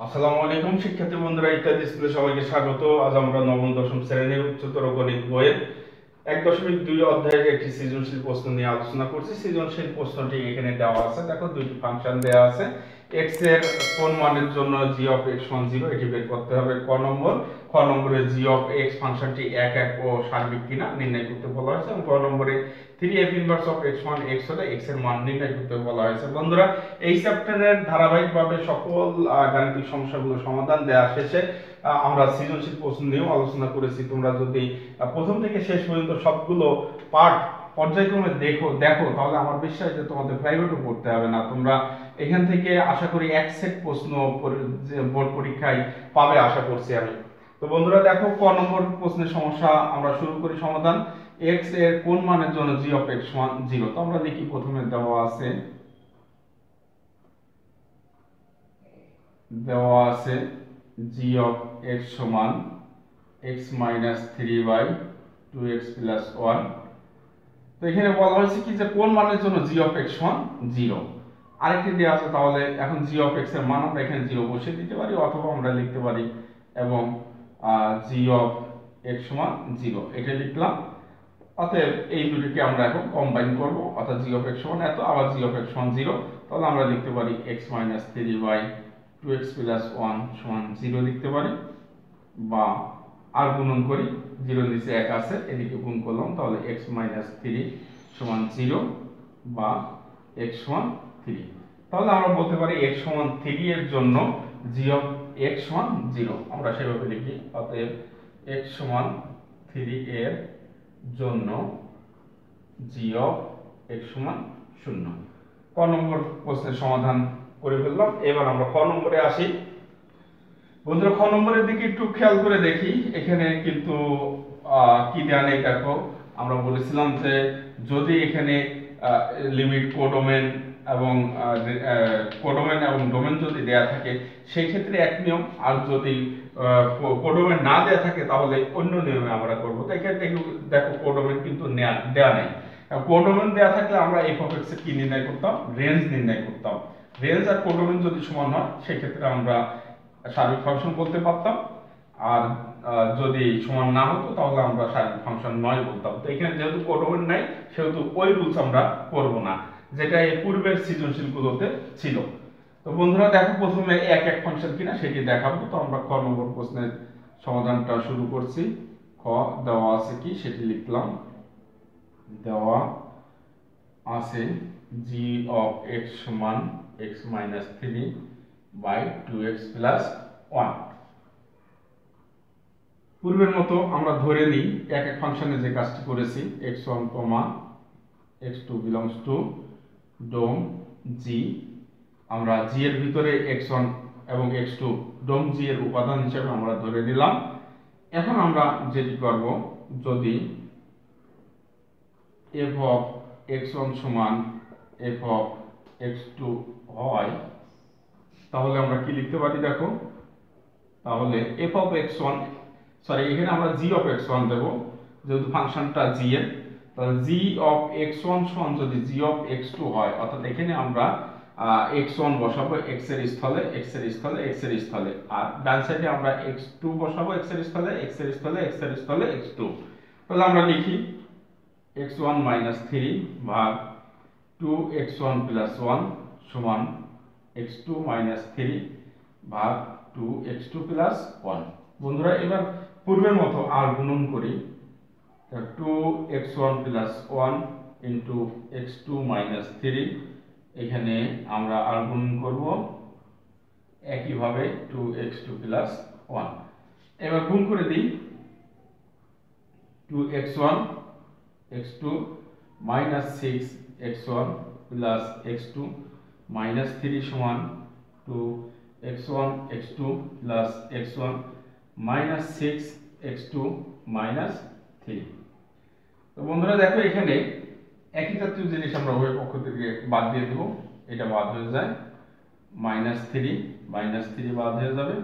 আসসালামু আলাইকুম শিক্ষার্থী বন্ধুরা, ইত্যাদি স্কুলে সবাইকে স্বাগত। আজ আমরা নবম দশম শ্রেণীর উচ্চতর গণিত বইয়ের 1.2 অধ্যায়ের একটি সৃজনশীল প্রশ্ন নিয়ে আলোচনা করছি। সৃজনশীল প্রশ্নটি এখানে দেওয়া আছে। দেখো, দুইটি ফাংশন দেওয়া আছে। x এর কোন মানের জন্য g অফ x সমান 0 এটি বের করতে হবে। খ নম্বরে g অফ x ফাংশনটি এক ও সার্বিক কিনা নির্ণয় করতে বলা হয়েছে, এবং গ নম্বরে 3f ইনভার্স অফ x সমান x হলে x এর মান নির্ণয় করতে বলা হয়েছে। বন্ধুরা, এই চ্যাপ্টারের ধারাবাহিকভাবে সকল গাণিতিক সমস্যাগুলো সমাধান দেওয়া শেষে আমরা সৃজনশীল প্রশ্ন নিয়েও আলোচনা করেছি। তোমরা যদি প্রথম থেকে শেষ পর্যন্ত সবগুলো পার্ট পর্যায়ক্রমে দেখো তাহলে আমার বিশ্বাস যে তোমাদের প্রাইভেটও পড়তে হবে না। তোমরা এখান থেকে আশা করি এক সেট প্রশ্ন বোর্ড পরীক্ষায় পাবে আশা করছি আমি। তো বন্ধুরা দেখো, ক নম্বর প্রশ্নের সমস্যা আমরা শুরু করি সমাধান। x এর কোন মানের জন্য g অফ x সমান 0। তো আমরা দেখি, প্রথমে দেওয়া আছে g অফ x সমান x মাইনাস 3/2x প্লাস 1। তো এখানে বলা হয়েছে কি যে কোন মানের জন্য g অফ x সমান 0। আরেকটি দেওয়া আছে, তাহলে এখন g অফ x এর মান আমরা এখানে 0 বসিয়ে দিতে পারি, অথবা আমরা লিখতে পারি এবং g অফ x সমান 0 এটা লিখলাম। অতএব এই দুটিকে আমরা এখন কম্বাইন করব, অর্থাৎ g অফ x সমান এত, আবার g অফ x সমান 0। তাহলে আমরা লিখতে পারি x মাইনাস 3/2x প্লাস 1 সমান 0 লিখতে পারি, বা আর গুণন করি, 0 নিচে 1 আছে, এদিকে গুণ করলাম, তাহলে x মাইনাস 3 সমান 0 বা x সমান 3। তাহলে আমরা বলতে পারি x সমান 3 এর জন্য g অফ x সমান 0, আমরা সেভাবে লিখি। অতএব x সমান 3 এর জন্য g অফ x সমান 0। ক নম্বর প্রশ্নের সমাধান করে ফেললাম। এবার আমরা খ নম্বরে আসি। বন্ধুরা, খ নম্বরের দিকে একটু খেয়াল করে দেখি। এখানে কিন্তু কি দেয়া নেই। দেখো, আমরা বলেছিলাম যে যদি এখানে লিমিট কোডোমেন এবং ডোমেন যদি দেয়া থাকে সেই ক্ষেত্রে এক নিয়ম, আর যদি কোডোমেন না দেয়া থাকে তাহলে অন্য নিয়মে আমরা করব। তো এখানে দেখো, কোডোমেন কিন্তু দেয়া নেই। কোডোমেন দেয়া থাকলে আমরা f অফ x এর কি নির্ণয় করতাম? রেঞ্জ নির্ণয় করতাম। রেঞ্জ আর কোডোমেন যদি সমান হয় সেক্ষেত্রে আমরা সার্বিক ফাংশন বলতে পারতাম, আর যদি সমান না হতো তাহলে আমরা সার্বিক ফাংশন নয় বলতাম। তো এখানে যেহেতু কোডোমেন নাই সেহেতু ওই রুলস আমরা করব না, যেটা এই পূর্বের সৃজনশীলগুলোতে ছিল। তো বন্ধুরা দেখো, প্রথমে এক ফাংশন কিনা সেটি দেখাবো। তো আমরা খ নম্বর প্রশ্নের সমাধানটা শুরু করছি। খ দেওয়া আছে কি সেটি লিখলাম। দেওয়া আছে g অফ x সমান x মাইনাস 3/2x প্লাস 1। পূর্বের মতো আমরা ধরে নিই এক ফাংশনে যে কাজটি করেছি, x1, x2 belongs to dome g। আমরা g এর ভিতরে x1 এবং x2 ডোম g এর উপাদান হিসেবে আমরা ধরে নিলাম। এখন আমরা যেটি করব, যদি f অফ x1 সমান f অফ x2 হয় তাহলে আমরা কি লিখতে পারি? দেখো, তাহলে f অফ x1, সরি এখানে আমরা g অফ x1 দেব, যেহেতু ফাংশনটা g এর। তাহলে g অফ x1 সমান যদি g অফ x2 হয়, অর্থাৎ এখানে আমরা x1 বসাবো x এর স্থলে, x এর স্থলে, x এর স্থলে, আর ডান সাইডে আমরা x2 বসাবো x এর স্থলে, x এর স্থলে, x এর স্থলে, x2। তাহলে আমরা লিখি x1 মাইনাস 3 ভাগ 2x1 প্লাস 1 সমান x2 মাইনাস 3 ভাগ 2x2 প্লাস 1। বন্ধুরা, এবার পূর্বের মতো আর গুণন করি। 2x1 plus 1 into x2 minus 3, এখানে আমরা আর গুণন করব একইভাবে 2x2 প্লাস 1। এবার গুণ করে দিই, 2x1 x2 minus 6x1 plus x2 minus 3 সমান 2x1 x2 plus x1 minus 6x2 minus 3। তো বন্ধুরা দেখো, এখানে একই জাতীয় জিনিস আমরা উভয় পক্ষ থেকে বাদ দিয়ে দেব। এটা বাদ হয়ে যায়, মাইনাস 3 বাদ হয়ে যাবে,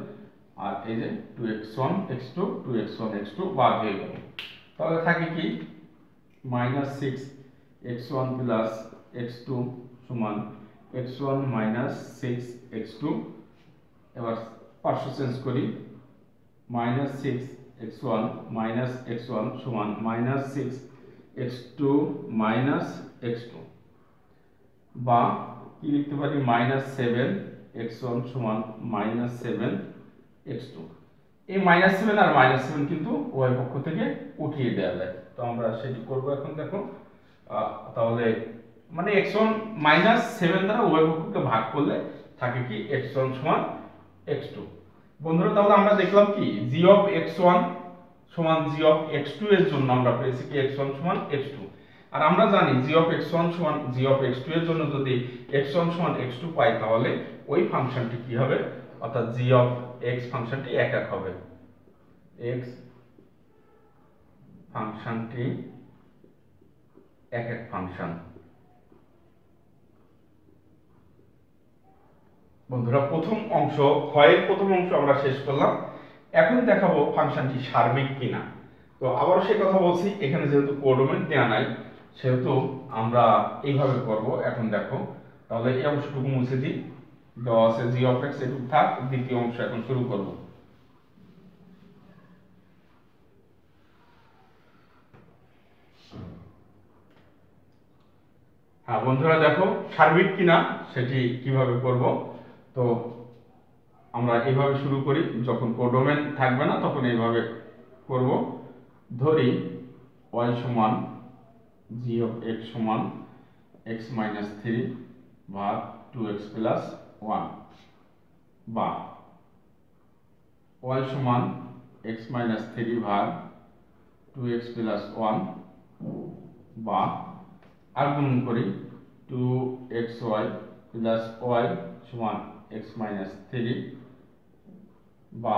আর এই যে 2x1 x2 2x1 x2 বাদ হয়ে যাবে। তাহলে থাকে কি, মাইনাস 6x1 প্লাস x2 সমান x1 মাইনাস 6x2। এবার পাশে চেঞ্জ করি, -6x1 -x1 সমান -6x2 -x2, বা কি লিখতে পারি -7x1 সমান -7x2। এই -7 আর -7 কিন্তু উভয় পক্ষ থেকে উঠিয়ে দেওয়া যায়। তো আমরা সেটি করব এখন। দেখো তাহলে মানে x1 -7 দ্বারা উভয় পক্ষকে ভাগ করলে থাকে কি x1 সমান x2। বন্ধুরা তাহলে আমরা দেখলাম কি g of x1 সমান g of x2 এর জন্য আমরা পেয়েছি কি x1 সমান x2। আর আমরা জানি g of x1 সমান g of x2 এর জন্য যদি x1 সমান x2 পাই তাহলে ওই ফাংশনটি কি হবে, অর্থাৎ g of x ফাংশনটি একক হবে। x ফাংশনটি একক ফাংশন। বন্ধুরা প্রথম অংশ ক্ষয়ের প্রথম অংশ আমরা শেষ করলাম। এখন দেখাবো ফাংশনটি সার্বিক কিনা। তো আবারও সেই কথা বলছি, এখানে যেহেতু কোডোমেন দেওয়া নাই সেহেতু আমরা এইভাবে করব। এখন দেখো তাহলে এই অংশটুকু মুছে দিই, দেওয়া আছে জি অফ এক্স, এটুকু থাক। দ্বিতীয় অংশ এখন শুরু করব। হ্যাঁ বন্ধুরা দেখো সার্বিক কিনা সেটি কিভাবে করব। তো আমরা এইভাবে শুরু করি, যখন কোডোমেন থাকবে না তখন এইভাবে করব। ধরি y সমান g of x সমান x minus 3 ভাগ 2x plus 1, বা y সমান x minus 3 ভাগ 2x plus 1, বা আর গুণন করি 2xy plus y সমান x minus 3, বা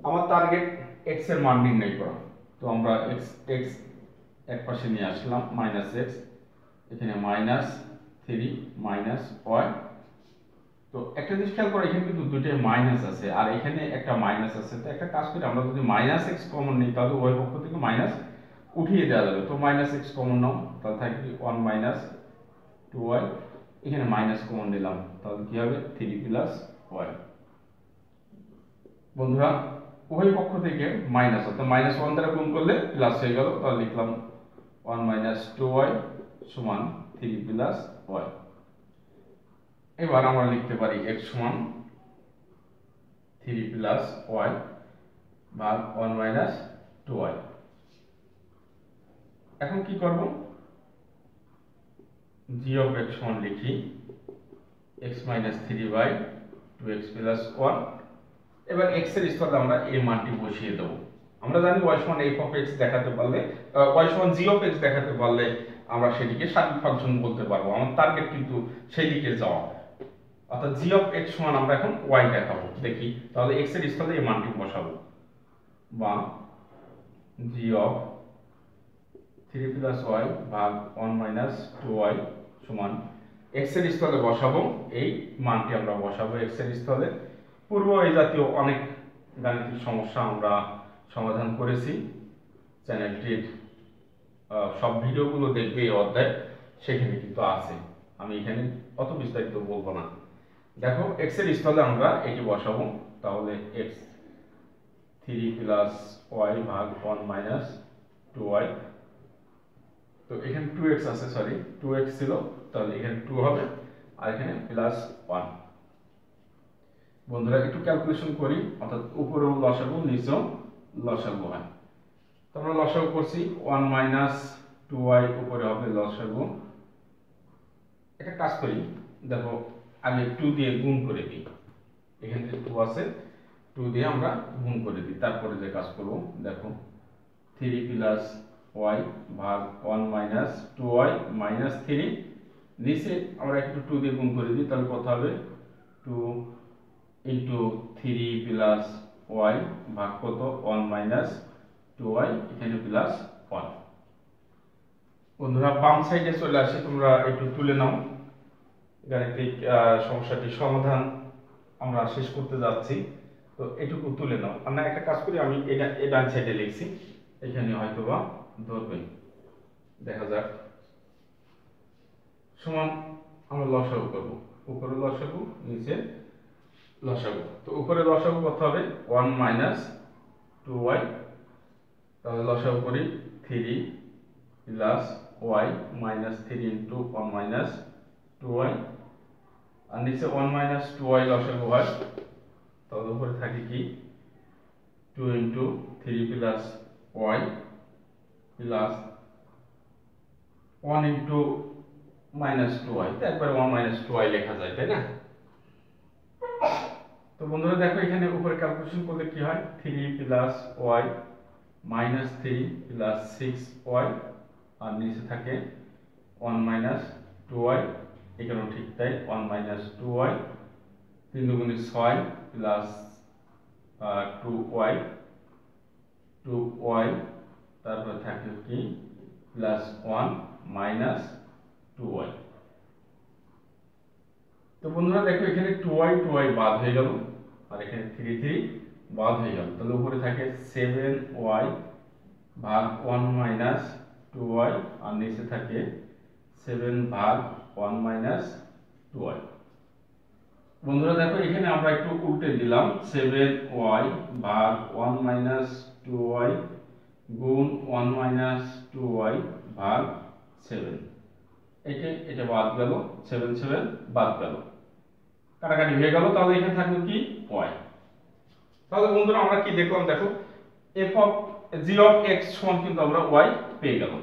আমার টার্গেট x এর মান নির্ণয় করা। তো আমরা x এক পাশে নিয়ে আসলাম, -x, এখানে -3 -y। তো একটা জিনিস খেয়াল করো, এখানে কিন্তু দুটোই মাইনাস আছে আর এখানে একটা মাইনাস আছে। তো একটা কাজ করি, আমরা যদি -x কমন নিই তাহলে উভয় পক্ষ থেকে মাইনাস উঠিয়ে দেওয়া যাবে। তো -x কমন নাও, তাহলে থাকে কি 1 - 2y, এখানে মাইনাস কমন নিলাম তাহলে কি হবে 3 + y। বন্ধুরা উভয় পক্ষ থেকে মাইনাস, অর্থাৎ -1 দ্বারা গুণ করলে প্লাস হয়ে গেল, তাহলে লিখলাম 1 - 2y সমান 3 + y। এবার আমরা লিখতে পারি x সমান 3 + y ভাগ 1 - 2y। এখন কি করব, g of x সমান লিখি x - 3/2x + 1। এবার x এর স্থলে আমরা এই মানটি বসিয়ে দেব। আমরা জানি y সমান f of x দেখাতে পারলে, y সমান g of x দেখাতে পারলে আমরা সেটিকে সার্বিক ফাংশন বলতে পারবো। আমার টার্গেট কিন্তু সেই দিকে যাওয়া, অর্থাৎ g of x সমান আমরা এখন y দেখাবো। দেখি তাহলে x এর স্থলে এই মানটি বসাবো, বা g of 3 + y ভাগ 1 - 2y সমান x এর স্থলে বসাবো, এই মানটি আমরা বসাবো x এর স্থলে। পূর্ব এই জাতীয় অনেক গাণিতিক সমস্যা আমরা সমাধান করেছি। চ্যানেলটির সব ভিডিওগুলো দেখবে এই অধ্যায়, সেখানে কিন্তু আছে, আমি এখানে অত বিস্তারিত বলবো না। দেখো x এর স্থলে আমরা এটি বসাবো, তাহলে x 3 + y ভাগ 1 - 2y। তো এখানে 2x আছে, সরি 2x ছিল, তাহলে এখানে 2 হবে আর এখানে +1। বন্ধুরা একটু ক্যালকুলেশন করি, অর্থাৎ উপরেও লসাগু নিচেও লসাগু হয়। তো আমরা লসাগু করছি 1 - 2y, উপরে হবে লসাগু। একটা কাজ করি, দেখো আগে 2 দিয়ে গুণ করে দিই, এখানে যে 2 আছে 2 দিয়ে আমরা গুণ করে দিই, তারপরে যে কাজ করব। দেখো 3 + y ভাগ 1 - 2y -3, নিচে আমরা একটু 2 দিয়ে গুণ করে দিই, তাহলে কত হবে 2 * 3 + y ভাগ কত 1 - 2y, এখানে +1। বন্ধুরা বাম সাইডে চলে আসে, তোমরা একটু তুলে নাও। গাণিতিক সমস্যাটির সমাধান আমরা শেষ করতে যাচ্ছি, তো এটুকু তুলে নাও। আমরা একটা কাজ করি, আমি এটা ডান সাইডে লিখছি, এখানে হয়তোবা ধরবে, দেখা যাক। সমান আমরা লসাগু করব, উপরে লসাগু নিচে লসাগু। তো উপরে লসাগু কত হবে 1 মাইনাস 2y, তাহলে লসাগু করি 3 plus y minus 3 into 1 minus 2y, আর নিচে 1 মাইনাস 2y লসাগু হয়, তাহলে উপরে থাকে কি 2 into 3 plus y plus 1 into minus 2y, তো একবার 1 মাইনাস 2y লেখা যায়, তাই না? তো বন্ধুরা দেখো এখানে উপরে ক্যালকুলেশন করলে কি হয় 3 plus y minus 3 plus 6y, আর নিচে থাকে 1 মাইনাস 2y, এখানেও ঠিক তাই 1 মাইনাস 2y, 3 দুগুণে 6 প্লাস 2y, তারপরে থাকে কি প্লাস 1 মাইনাস 2y। তো বন্ধুরা দেখো এখানে 2y বাদ হয়ে গেল, আর এখানে 3 বাদ হয়ে গেল, তাহলে উপরে থাকে 7y ভাগ 1 মাইনাস 2y, আর নিচে থাকে 7 ভাগ 1 মাইনাস 2y। বন্ধুরা দেখো এখানে আমরা একটু উল্টে দিলাম, 7y ভাগ 1 মাইনাস 2y গুণ 1 মাইনাস 2y ভাগ 7, এটা বাদ গেল, 7 বাদ গেল, কাটাকাটি হয়ে গেল, তাহলে এখানে থাকলো কি y। তাহলে বন্ধুরা আমরা কি দেখলাম, দেখো f of g of x সমান কিন্তু আমরা y পেয়ে গেলাম,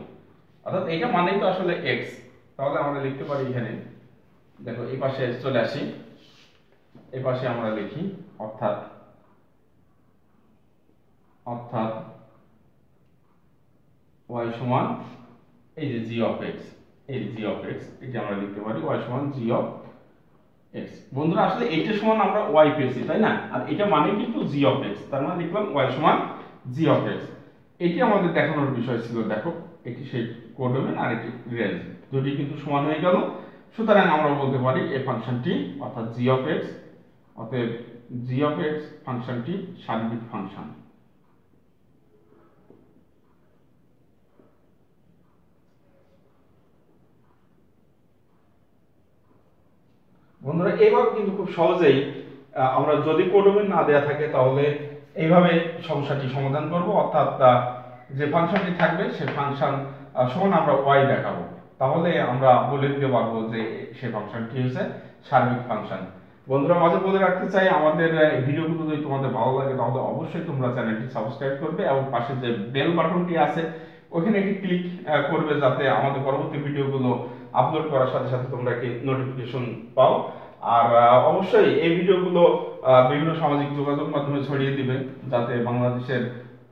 অর্থাৎ এটা মানেই তো আসলে x। তাহলে আমরা লিখতে পারি এখানে, দেখো এই পাশে চলে আসি, এই পাশে আমরা লিখি অর্থাৎ y সমান এই যে g অফ x, এই g অফ x, এটা আমরা লিখতে পারি y সমান g অফ x। বন্ধুরা আসলে এইটা সমান আমরা y পেয়েছি, তাই না? আর এটা মানে কিন্তু g অফ x, তার মানে লিখলাম y সমান g অফ x। এটি আমাদের দেখানোর বিষয় ছিল। দেখো এটি সেই কোডোমেন আর এটি রেঞ্জ, দুটি কিন্তু সমান হয়ে গেল, সুতরাং আমরা বলতে পারি এই ফাংশনটি অর্থাৎ g অফ x, অতএব g অফ x ফাংশনটি সার্বিক ফাংশন। বন্ধুরা এইভাবে কিন্তু খুব সহজেই আমরা যদি কোডোমেন না দেয়া থাকে তাহলে এইভাবে সমস্যাটি সমাধান করব, অর্থাৎ যে ফাংশনটি থাকবে সেই ফাংশন সমান আমরা y দেখাবো, তাহলে আমরা বলে দিতে পারবো যে সেই ফাংশনটি হচ্ছে সার্বিক ফাংশন। বন্ধুরা মাঝে বলে রাখতে চাই, আমাদের ভিডিওগুলো যদি তোমাদের ভালো লাগে তাহলে অবশ্যই তোমরা চ্যানেলটি সাবস্ক্রাইব করবে এবং পাশে যে বেল বাটনটি আছে ওখানে একটি ক্লিক করবে, যাতে আমাদের পরবর্তী ভিডিওগুলো আপলোড করার সাথে সাথে তোমরা একটি নোটিফিকেশন পাও। আর অবশ্যই এই ভিডিওগুলো বিভিন্ন সামাজিক যোগাযোগ মাধ্যমে ছড়িয়ে দিবে, যাতে বাংলাদেশের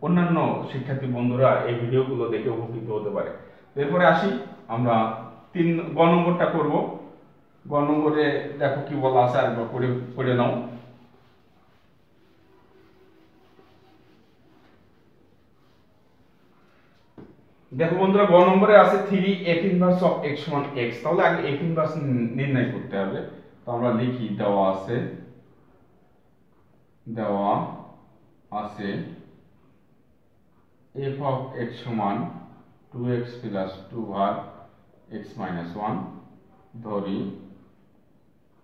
অন্যান্য শিক্ষার্থী বন্ধুরা এই ভিডিওগুলো দেখে উপকৃত হতে পারে। এরপরে আসি আমরা গ নম্বরটা করব। গ নম্বরে দেখো কি বলা আছে, আরেকবার পড়ে নাও। দেখো বন্ধুরা গ নম্বরে আছে 3 f ইনভার্স অফ x সমান x, তাহলে আগে f ইনভার্স নির্ণয় করতে হবে। তো আমরা লিখি দেওয়া আছে f অফ x সমান 2x প্লাস 2 ভাগ x মাইনাস 1, ধরি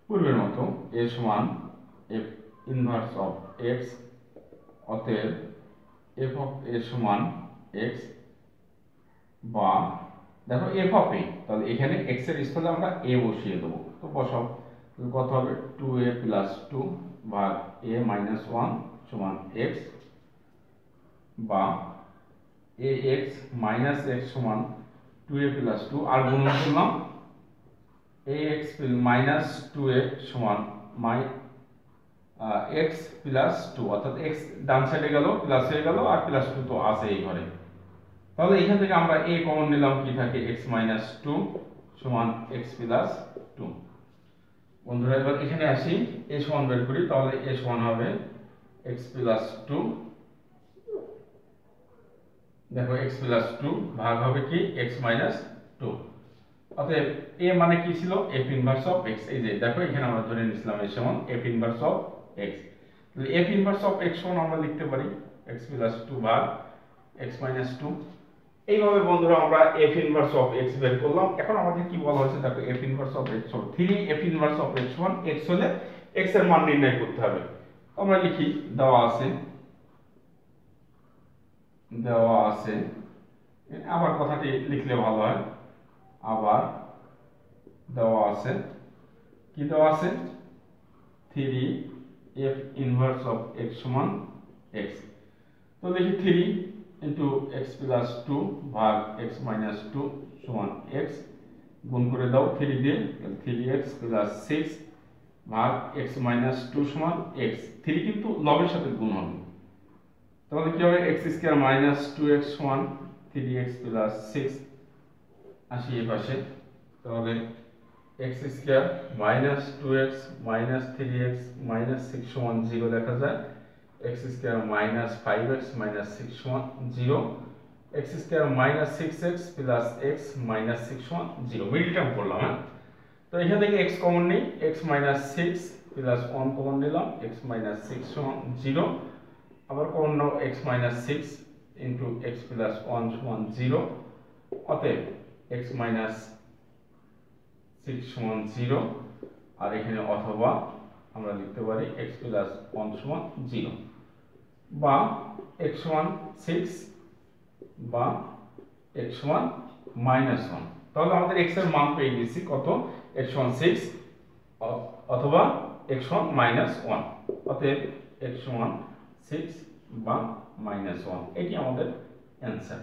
পূর্বের মতো a সমান f ইনভার্স অফ x, অতএব f অফ a সমান x, বা দেখো f অফ a, তাহলে এখানে x এর স্থলে আমরা a বসিয়ে দেবো। তো বসাও, কত হবে 2a প্লাস 2 ভাগ a মাইনাস 1 সমান x, বা ax মাইনাস x সমান 2a প্লাস 2, আর গুণন করলাম ax মাইনাস 2a সমান x প্লাস 2, অর্থাৎ x ডান সাইডে গেল প্লাস হয়ে গেল, আর প্লাস 2 তো আছে এই ঘরে। তাহলে এখান থেকে আমরা a কমন নিলাম, কি থাকে x মাইনাস 2 সমান x প্লাস 2। বন্ধুরা এবার এখানে আসি, a সমান বের করি, তাহলে a সমান হবে x প্লাস 2, দেখো x প্লাস 2 ভাগ হবে কি x মাইনাস 2, অতএব a মানে কি ছিল f ইনভার্স অফ x। এই যে দেখো এখানে আমরা ধরে নিয়েছিলাম a সমান f ইনভার্স অফ x, তাহলে f ইনভার্স অফ x সমান আমরা লিখতে পারি x প্লাস 2 ভাগ x মাইনাস 2। এইভাবে বন্ধুরা আমরা f ইনভার্স অফ x বের করলাম। এখন আমাদের কি বলা হচ্ছে, দেখো f ইনভার্স অফ x সমান 3 f ইনভার্স অফ x সমান x হলে x এর মান নির্ণয় করতে হবে। আমরা লিখি দেওয়া আছে আবার কথাটি লিখলে ভালো হয়। আবার দেওয়া আছে কি দেওয়া আছে 3f ইনভার্স অফ x সমান x। তো দেখি 3 ইন্টু x প্লাস 2 ভাগ x মাইনাস 2 সমান x, গুণ করে দাও 3 দিয়ে, 3x প্লাস 6 ভাগ x মাইনাস 2 সমান x। 3 কিন্তু লবের সাথে গুণ হবে, তাহলে কি হবে x স্কয়ার মাইনাস 2x সমান 3x প্লাস 6 আসি এই পাশে, তাহলে x square minus 2x minus 3x minus 6 সমান 0 লেখা যায়। x square minus 5x minus 6 সমান 0, x square minus 6x plus x minus 6 সমান 0। মিডল টার্ম করলাম। হ্যাঁ, তো এখান থেকে x কমন নেই, x মাইনাস 6 প্লাস 1 কমন নিলাম, x মাইনাস 6 সমান 0। আবার কমন নাও x minus 6 into x plus 1 সমান 0। অতএব x মাইনাস 6 সমান 0, আর এখানে অথবা আমরা লিখতে পারি x প্লাস 1 সমান 0, বা x সমান 6 বা x সমান মাইনাস 1। তাহলে আমাদের x এর মান পেয়ে গেছি কত, x সমান 6 অথবা x সমান মাইনাস 1। অতএব x সমান 6 বা মাইনাস 1, এটি আমাদের অ্যান্সার।